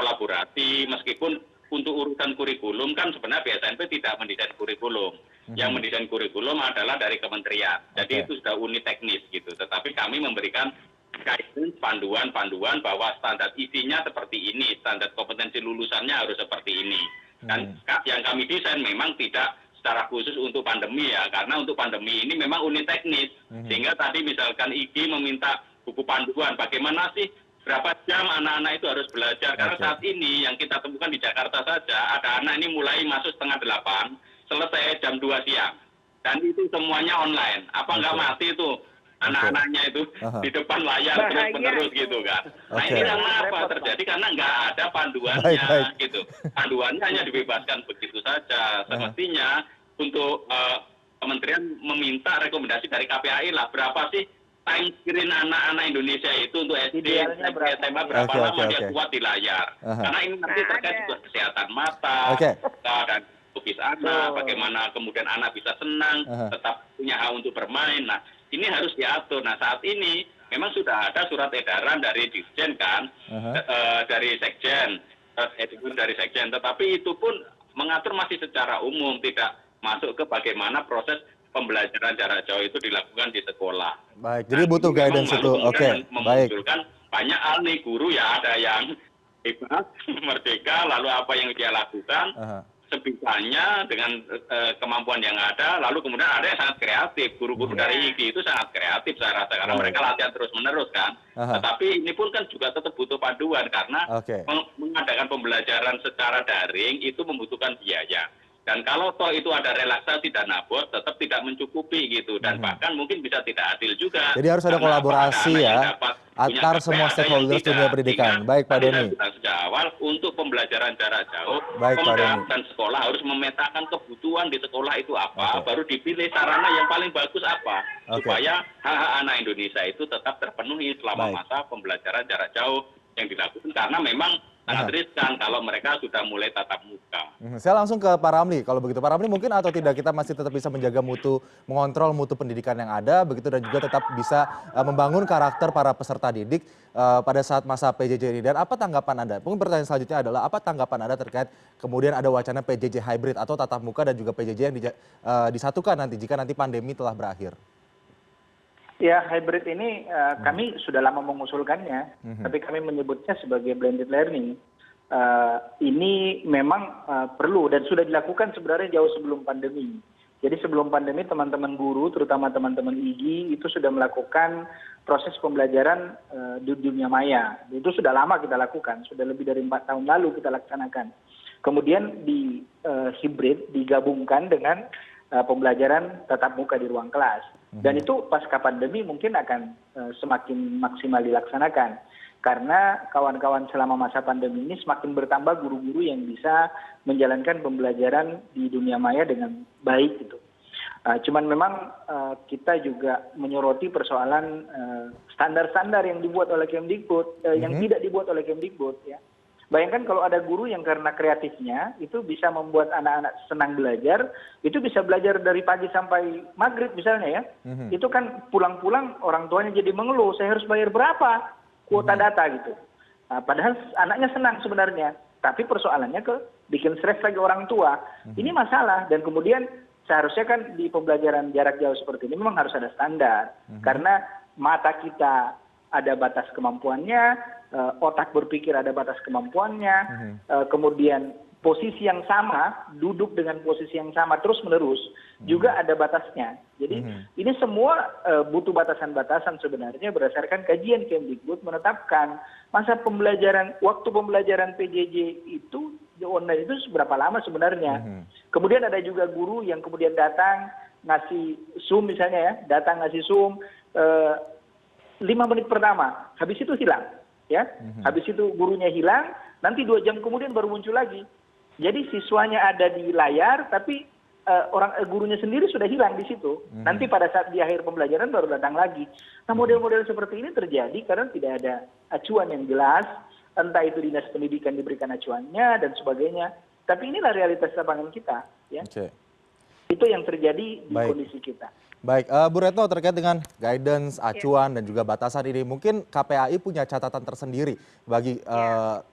S4: kolaborasi, meskipun untuk urusan kurikulum kan sebenarnya BSNP tidak mendesain kurikulum. Yang mendesain kurikulum adalah dari kementerian. Jadi itu sudah unit teknis gitu. Tetapi kami memberikan guidance, panduan-panduan bahwa standar isinya seperti ini, standar kompetensi lulusannya harus seperti ini. Dan yang kami desain memang tidak secara khusus untuk pandemi ya, karena untuk pandemi ini memang unit teknis. Sehingga tadi misalkan IG meminta buku panduan, bagaimana sih berapa jam anak-anak itu harus belajar. Karena saat ini yang kita temukan di Jakarta saja, ada anak ini mulai masuk 7:30, selesai jam 2 siang. Dan itu semuanya online. Apa nggak mati itu anak-anaknya itu di depan layar terus-menerus gitu kan. Nah ini karena apa terjadi? Karena nggak ada panduannya gitu. Panduannya hanya dibebaskan begitu saja. Semestinya untuk kementerian meminta rekomendasi dari KPAI lah, berapa sih time screen anak-anak Indonesia itu untuk SD, SMA, berapa lama dia kuat di layar. Karena ini nanti terkait juga kesehatan mata, dan psikis anak, bagaimana kemudian anak bisa senang, tetap punya hak untuk bermain. Nah, ini harus diatur. Nah, saat ini memang sudah ada surat edaran dari Dirjen kan, dari Sekjen, dari Sekjen, tetapi itu pun mengatur masih secara umum, tidak masuk ke bagaimana proses pembelajaran jarak jauh itu dilakukan di sekolah.
S1: Baik, jadi butuh guidance itu. Oke, baik.
S4: Memunculkan banyak hal nih guru ya, ada yang hebat, merdeka, lalu apa yang dia lakukan sebisanya dengan kemampuan yang ada, lalu kemudian ada yang sangat kreatif. Guru-guru dari IGI itu sangat kreatif saya rasa, karena mereka latihan terus-menerus kan. Tetapi ini pun kan juga tetap butuh panduan, karena mengadakan pembelajaran secara daring itu membutuhkan biaya. Dan kalau toh itu ada relaksasi dana bos, tetap tidak mencukupi gitu. Dan bahkan mungkin bisa tidak adil juga.
S1: Jadi harus ada kolaborasi ya, antar semua stakeholders dunia pendidikan. Baik Pak Doni.
S4: Sejak awal untuk pembelajaran jarak jauh,
S1: Baik, Pak Doni.
S4: dan sekolah harus memetakan kebutuhan di sekolah itu apa, baru dipilih sarana yang paling bagus apa. Supaya hak-hak anak Indonesia itu tetap terpenuhi selama masa pembelajaran jarak jauh yang dilakukan. Karena memang sangat riskan kalau mereka sudah mulai tatap muka.
S1: Saya langsung ke Pak Ramli. Kalau begitu Pak Ramli, mungkin atau tidak kita masih tetap bisa menjaga mutu, mengontrol mutu pendidikan yang ada, begitu, dan juga tetap bisa membangun karakter para peserta didik pada saat masa PJJ ini. Dan apa tanggapan Anda? Mungkin pertanyaan selanjutnya adalah apa tanggapan Anda terkait kemudian ada wacana PJJ hybrid atau tatap muka dan juga PJJ yang disatukan nanti jika nanti pandemi telah berakhir?
S3: Ya, hybrid ini kami sudah lama mengusulkannya, tapi kami menyebutnya sebagai blended learning. Ini memang perlu dan sudah dilakukan sebenarnya jauh sebelum pandemi. Jadi sebelum pandemi teman-teman guru, terutama teman-teman IGI, itu sudah melakukan proses pembelajaran di dunia maya. Itu sudah lama kita lakukan, sudah lebih dari 4 tahun lalu kita laksanakan. Kemudian di hybrid digabungkan dengan pembelajaran tatap muka di ruang kelas. Dan itu pasca pandemi mungkin akan semakin maksimal dilaksanakan. Karena kawan-kawan selama masa pandemi ini semakin bertambah guru-guru yang bisa menjalankan pembelajaran di dunia maya dengan baik gitu. Cuman memang kita juga menyoroti persoalan standar-standar yang dibuat oleh Kemdikbud, yang tidak dibuat oleh Kemdikbud ya. Bayangkan kalau ada guru yang karena kreatifnya itu bisa membuat anak-anak senang belajar, itu bisa belajar dari pagi sampai maghrib misalnya ya. Itu kan pulang-pulang orang tuanya jadi mengeluh, saya harus bayar berapa kuota data gitu. Padahal anaknya senang sebenarnya, tapi persoalannya bikin stres lagi orang tua. Ini masalah, dan kemudian seharusnya kan di pembelajaran jarak jauh seperti ini memang harus ada standar. Karena mata kita ada batas kemampuannya, otak berpikir ada batas kemampuannya, kemudian posisi yang sama, duduk dengan posisi yang sama terus-menerus, juga ada batasnya. Jadi ini semua butuh batasan-batasan sebenarnya berdasarkan kajian Kemdikbud menetapkan masa pembelajaran, waktu pembelajaran PJJ itu online itu seberapa lama sebenarnya. Kemudian ada juga guru yang kemudian datang ngasih Zoom misalnya ya, datang ngasih Zoom 5 menit pertama, habis itu hilang, ya, habis itu gurunya hilang, nanti 2 jam kemudian baru muncul lagi. Jadi siswanya ada di layar, tapi gurunya sendiri sudah hilang di situ. Nanti pada saat di akhir pembelajaran baru datang lagi. Nah model-model seperti ini terjadi karena tidak ada acuan yang jelas, entah itu dinas pendidikan diberikan acuannya dan sebagainya. Tapi inilah realitas lapangan kita, ya.
S1: Oke.
S3: Itu yang terjadi di
S1: Baik.
S3: kondisi kita.
S1: Baik, Bu Retno terkait dengan guidance, acuan, dan juga batasan ini, mungkin KPAI punya catatan tersendiri bagi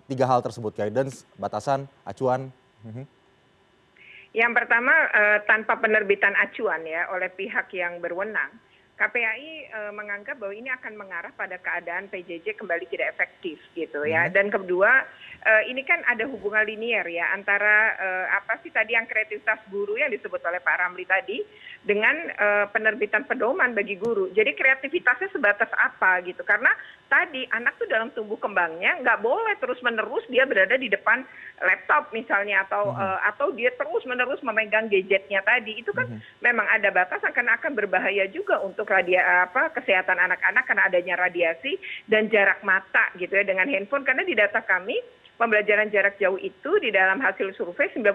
S1: tiga hal tersebut, guidance, batasan, acuan.
S2: Yang pertama, tanpa penerbitan acuan ya oleh pihak yang berwenang, KPAI menganggap bahwa ini akan mengarah pada keadaan PJJ kembali tidak efektif gitu ya. Dan kedua, ini kan ada hubungan linier ya antara apa sih tadi yang kreativitas guru yang disebut oleh Pak Ramli tadi dengan penerbitan pedoman bagi guru. Jadi kreativitasnya sebatas apa gitu? Karena tadi anak tuh dalam tumbuh kembangnya nggak boleh terus-menerus dia berada di depan laptop misalnya atau dia terus-menerus memegang gadgetnya tadi. Itu kan memang ada batasan karena akan berbahaya juga untuk kesehatan anak-anak karena adanya radiasi dan jarak mata gitu ya dengan handphone. Karena di data kami pembelajaran jarak jauh itu di dalam hasil survei 95%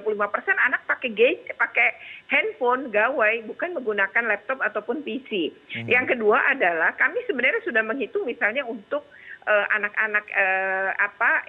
S2: anak pakai handphone gawai bukan menggunakan laptop ataupun PC. Yang kedua adalah kami sebenarnya sudah menghitung misalnya untuk anak-anak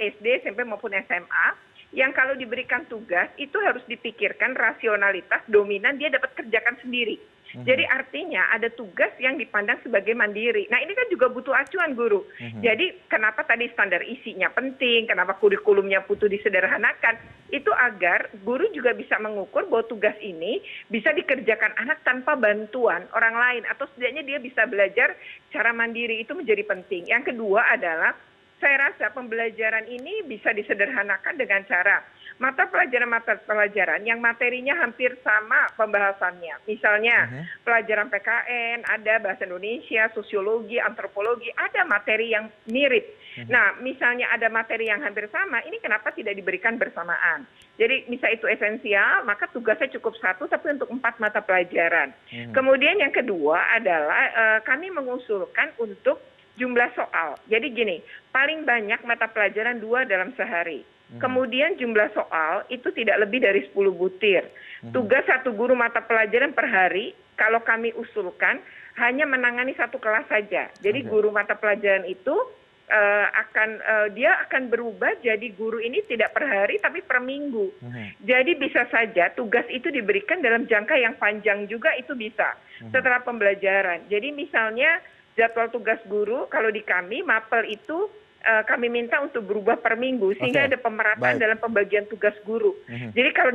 S2: SD, SMP maupun SMA yang kalau diberikan tugas itu harus dipikirkan rasionalitas dominan dia dapat kerjakan sendiri. Jadi artinya ada tugas yang dipandang sebagai mandiri. Nah ini kan juga butuh acuan guru. Jadi kenapa tadi standar isinya penting, kenapa kurikulumnya butuh disederhanakan, itu agar guru juga bisa mengukur bahwa tugas ini bisa dikerjakan anak tanpa bantuan orang lain. Atau setidaknya dia bisa belajar cara mandiri, itu menjadi penting. Yang kedua adalah saya rasa pembelajaran ini bisa disederhanakan dengan cara mata pelajaran yang materinya hampir sama pembahasannya. Misalnya pelajaran PKN, ada bahasa Indonesia, sosiologi, antropologi, ada materi yang mirip. Nah, misalnya ada materi yang hampir sama, ini kenapa tidak diberikan bersamaan? Jadi misal itu esensial, maka tugasnya cukup satu tapi untuk 4 mata pelajaran. Kemudian yang kedua adalah kami mengusulkan untuk jumlah soal. Jadi gini, paling banyak mata pelajaran 2 dalam sehari. Kemudian jumlah soal itu tidak lebih dari 10 butir. Tugas satu guru mata pelajaran per hari, kalau kami usulkan, hanya menangani 1 kelas saja. Jadi guru mata pelajaran itu dia akan berubah jadi guru ini tidak per hari tapi per minggu. Jadi bisa saja tugas itu diberikan dalam jangka yang panjang juga itu bisa setelah pembelajaran. Jadi misalnya jadwal tugas guru kalau di kami mapel itu kami minta untuk berubah per minggu sehingga ada pemerataan dalam pembagian tugas guru. Jadi kalau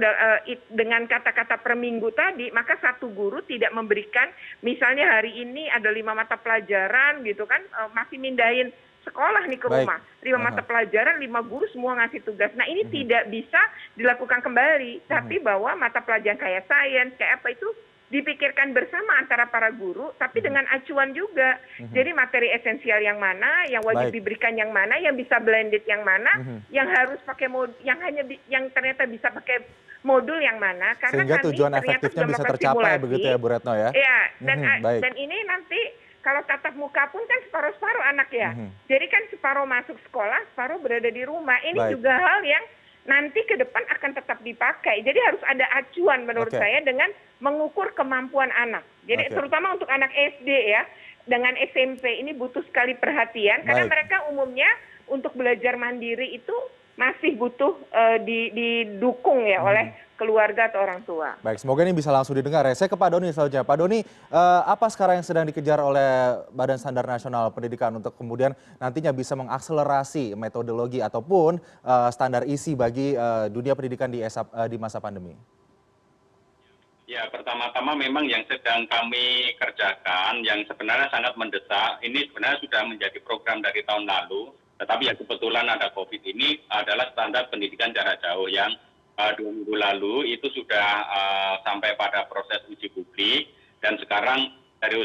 S2: dengan kata-kata per minggu tadi, maka satu guru tidak memberikan misalnya hari ini ada 5 mata pelajaran gitu kan, masih mindahin sekolah nih ke rumah. 5 mata pelajaran, 5 guru semua ngasih tugas. Nah ini tidak bisa dilakukan kembali, tapi bahwa mata pelajaran kayak sains, kayak apa itu dipikirkan bersama antara para guru, tapi dengan acuan juga. Jadi materi esensial yang mana, yang wajib diberikan yang mana, yang bisa blended yang mana, yang harus pakai yang ternyata bisa pakai modul yang mana. Karena
S1: sehingga tujuan efektifnya bisa tercapai begitu ya Bu Retno ya?
S2: Iya, dan ini nanti kalau tatap muka pun kan separuh-separuh anak ya. Jadi kan separuh masuk sekolah, separuh berada di rumah. Ini juga hal yang nanti ke depan akan tetap dipakai. Jadi harus ada acuan menurut saya dengan mengukur kemampuan anak. Jadi terutama untuk anak SD ya, dengan SMP ini butuh sekali perhatian karena mereka umumnya untuk belajar mandiri itu masih butuh didukung ya oleh keluarga atau orang tua.
S1: Baik, semoga ini bisa langsung didengar ya. Saya ke Pak Doni selanjutnya. Pak Doni, apa sekarang yang sedang dikejar oleh Badan Standar Nasional Pendidikan untuk kemudian nantinya bisa mengakselerasi metodologi ataupun standar isi bagi dunia pendidikan di masa pandemi?
S4: Ya, pertama-tama memang yang sedang kami kerjakan, yang sebenarnya sangat mendesak, ini sebenarnya sudah menjadi program dari tahun lalu, tetapi ya kebetulan ada COVID ini adalah standar pendidikan jarak jauh yang 2 minggu lalu itu sudah sampai pada proses uji publik, dan sekarang dari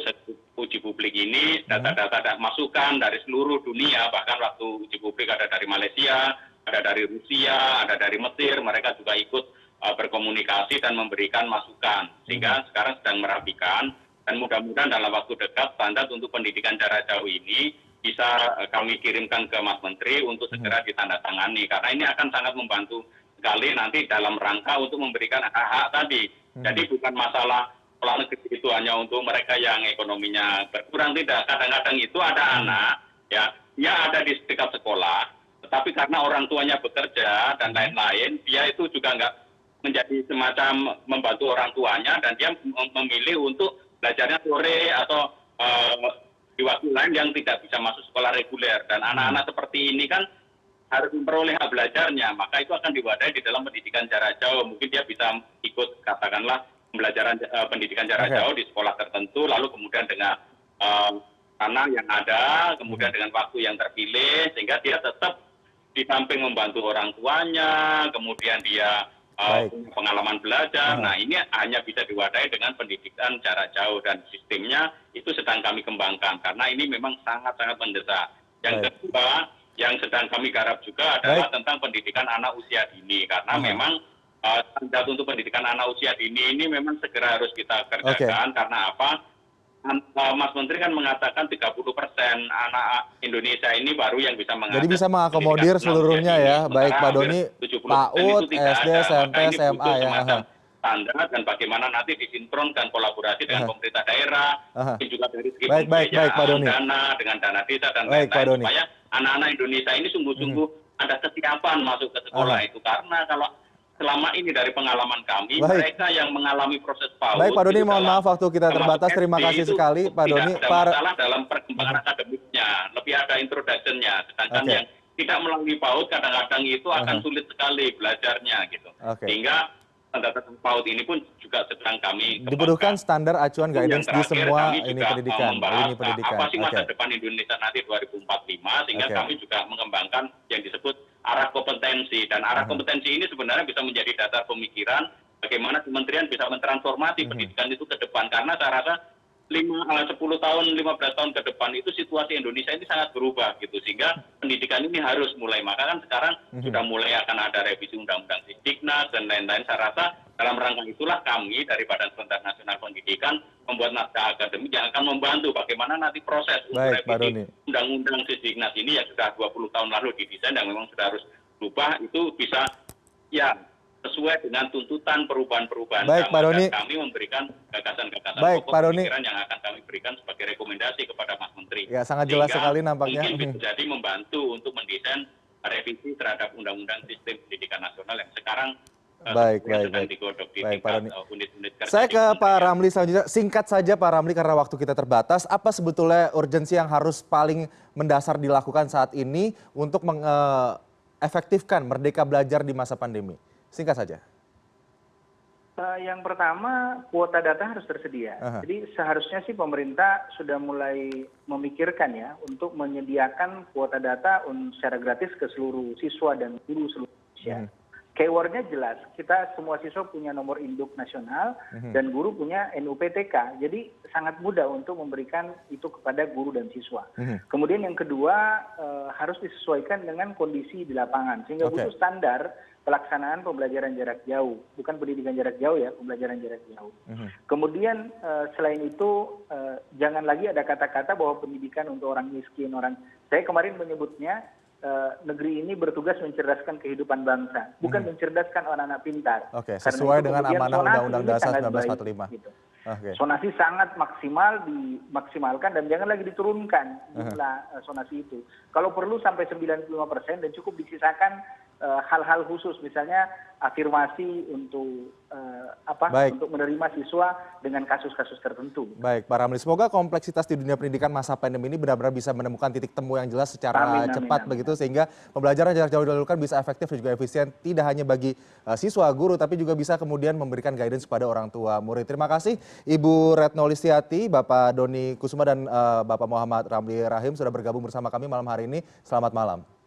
S4: uji publik ini data-data masukan dari seluruh dunia, bahkan waktu uji publik ada dari Malaysia, ada dari Rusia, ada dari Mesir, mereka juga ikut berkomunikasi dan memberikan masukan, sehingga sekarang sedang merapikan, dan mudah-mudahan dalam waktu dekat standar untuk pendidikan jarak jauh ini bisa kami kirimkan ke Mas Menteri untuk segera ditandatangani, karena ini akan sangat membantu sekali nanti dalam rangka untuk memberikan hak-hak tadi. Jadi bukan masalah sekolah negeri itu hanya untuk mereka yang ekonominya berkurang, tidak. Kadang-kadang itu ada anak, ya, dia ada di dekat sekolah, tetapi karena orang tuanya bekerja dan lain-lain, dia itu juga nggak menjadi semacam membantu orang tuanya dan dia memilih untuk belajarnya sore atau di waktu lain yang tidak bisa masuk sekolah reguler. Dan anak-anak seperti ini kan harus memperoleh hak belajarnya, maka itu akan diwadahi di dalam pendidikan jarak jauh. Mungkin dia bisa ikut katakanlah pembelajaran pendidikan jarak jauh di sekolah tertentu, lalu kemudian dengan tanah yang ada, kemudian dengan waktu yang terpilih, sehingga dia tetap di samping membantu orang tuanya, kemudian dia punya pengalaman belajar. Nah, ini hanya bisa diwadahi dengan pendidikan jarak jauh dan sistemnya itu sedang kami kembangkan karena ini memang sangat-sangat mendesak. Yang kedua, yang sedang kami garap juga adalah tentang pendidikan anak usia dini karena memang standar untuk pendidikan anak usia dini ini memang segera harus kita kerjakan karena apa? Mas Menteri kan mengatakan 30% anak Indonesia ini baru yang bisa mengakses.
S1: Jadi bisa mengakomodir seluruhnya ya, baik Pak Doni, PAUD, SD, SMP, SMA ya.
S4: Standar dan bagaimana nanti disinkronkan kolaborasi dengan pemerintah daerah, mungkin juga dari segi
S1: pembiayaan
S4: dana, dengan dana desa dan lain-lain supaya anak-anak Indonesia ini sungguh-sungguh ada kesiapan masuk ke sekolah itu karena kalau selama ini dari pengalaman kami, mereka yang mengalami proses PAUD.
S1: Baik Pak Doni, mohon maaf waktu kita terbatas. Terima kasih sekali Pak Doni.
S4: Tidak ada masalah dalam perkembangan akademiknya, lebih ada introduction-nya. Sedangkan yang tidak melalui PAUD kadang-kadang itu akan sulit sekali belajarnya gitu. Sehingga standar PAUD ini pun juga sedang kami kembangkan.
S1: Dibutuhkan standar acuan guidance di semua ini pendidikan.
S4: Apa sih masa depan Indonesia nanti 2045, sehingga kami juga mengembangkan yang disebut arah kompetensi. Dan arah kompetensi ini sebenarnya bisa menjadi dasar pemikiran bagaimana kementerian bisa mentransformasi pendidikan itu ke depan. Karena saya rasa 10 tahun, 15 tahun ke depan itu situasi Indonesia ini sangat berubah gitu. Sehingga pendidikan ini harus mulai. Maka kan sekarang sudah mulai akan ada revisi Undang-Undang Sisdiknas dan lain-lain. Saya rasa dalam rangka itulah kami dari Badan Standar Nasional Pendidikan membuat naskah akademik yang akan membantu bagaimana nanti proses untuk revisi Undang-Undang Sisdiknas ini yang sudah 20 tahun lalu didesain dan memang sudah harus berubah itu bisa ya sesuai dengan tuntutan perubahan-perubahan zaman dan kami memberikan gagasan-gagasan pokok pemikiran yang akan kami berikan sebagai rekomendasi kepada Mas Menteri.
S1: Ya, sangat jelas sekali nampaknya.
S4: Mungkin bisa jadi membantu untuk mendesain revisi terhadap Undang-Undang Sistem Pendidikan Nasional yang sekarang sedang digodok di tingkat unit-unit kerja.
S1: Saya ke Pak Ramli selanjutnya. Singkat saja Pak Ramli karena waktu kita terbatas. Apa sebetulnya urgensi yang harus paling mendasar dilakukan saat ini untuk mengefektifkan Merdeka Belajar di masa pandemi? Singkat saja.
S3: Yang pertama, kuota data harus tersedia. Jadi seharusnya sih pemerintah sudah mulai memikirkan ya untuk menyediakan kuota data secara gratis ke seluruh siswa dan guru seluruh Indonesia. Keywordnya jelas, kita semua siswa punya nomor induk nasional dan guru punya NUPTK. Jadi sangat mudah untuk memberikan itu kepada guru dan siswa. Kemudian yang kedua harus disesuaikan dengan kondisi di lapangan. Sehingga butuh standar pelaksanaan pembelajaran jarak jauh. Bukan pendidikan jarak jauh ya, pembelajaran jarak jauh. Kemudian selain itu jangan lagi ada kata-kata bahwa pendidikan untuk orang miskin, saya kemarin menyebutnya negeri ini bertugas mencerdaskan kehidupan bangsa, bukan mencerdaskan anak-anak pintar.
S1: Sesuai dengan amanah Undang-Undang Dasar 1945.
S3: Gitu. Sonasi sangat dimaksimalkan dan jangan lagi diturunkan jumlah sonasi itu. Kalau perlu sampai 95% dan cukup disisakan hal-hal khusus, misalnya afirmasi untuk untuk menerima siswa dengan kasus-kasus tertentu.
S1: Baik, Pak Ramli. Semoga kompleksitas di dunia pendidikan masa pandemi ini benar-benar bisa menemukan titik temu yang jelas secara cepat begitu sehingga pembelajaran jarak jauh dilakukan bisa efektif dan juga efisien tidak hanya bagi siswa, guru, tapi juga bisa kemudian memberikan guidance kepada orang tua murid. Terima kasih Ibu Retno Listiarti, Bapak Doni Kusuma dan Bapak Muhammad Ramli Rahim sudah bergabung bersama kami malam hari ini. Selamat malam.